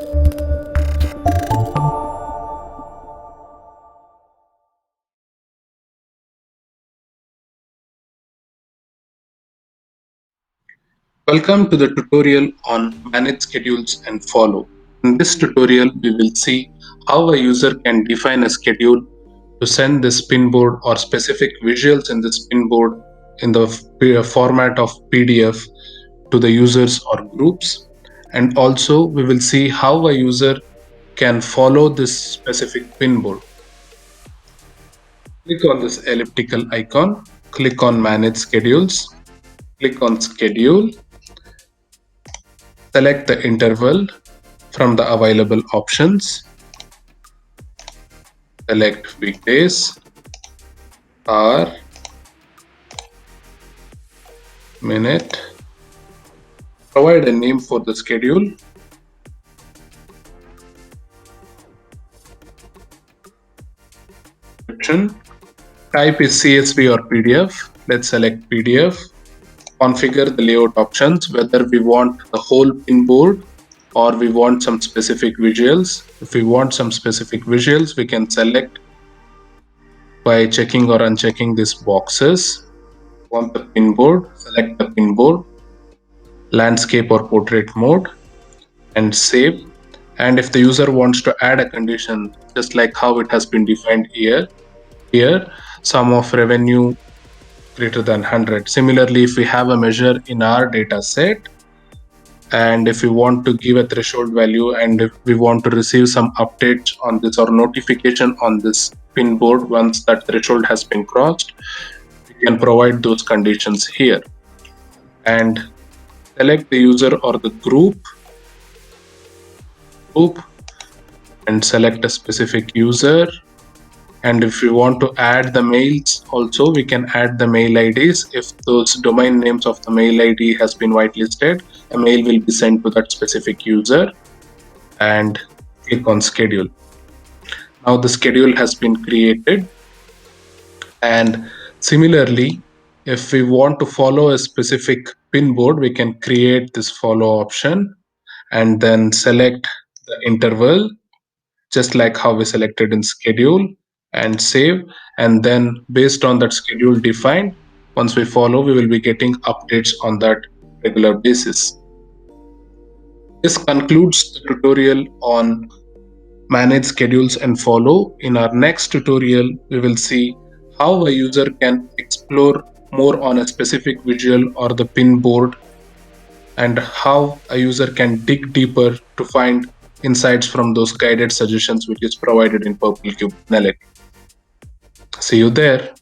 Welcome to the tutorial on manage schedules and follow. In this tutorial, we will see how a user can define a schedule to send this pinboard or specific visuals in this pinboard in the format of PDF to the users or groups. And also, we will see how a user can follow this specific pinboard. Click on this elliptical icon, click on manage schedules, click on schedule. Select the interval from the available options. Select weekdays, hour, minute. Provide a name for the schedule. Description. Type is CSV or PDF. Let's select PDF. Configure the layout options, whether we want the whole pinboard or we want some specific visuals. If we want some specific visuals, we can select by checking or unchecking these boxes. Want the pinboard, select the pinboard, landscape or portrait mode, and save. And if the user wants to add a condition, just like how it has been defined here, sum of revenue greater than 100. Similarly, if we have a measure in our data set, and if we want to give a threshold value and if we want to receive some updates on this or notification on this pinboard once that threshold has been crossed, we can provide those conditions here. And select the user or the group and select a specific user. And if we want to add the mails also, we can add the mail IDs. If those domain names of the mail ID has been whitelisted, a mail will be sent to that specific user. And click on schedule. Now the schedule has been created. And similarly, if we want to follow a specific pinboard, we can create this follow option and then select the interval, just like how we selected in schedule, and save. And then based on that schedule defined, once we follow, we will be getting updates on that regular basis. This concludes the tutorial on manage schedules and follow. In our next tutorial, we will see how a user can explore more on a specific visual or the pinboard, and how a user can dig deeper to find insights from those guided suggestions which is provided in PurpleCube. See you there.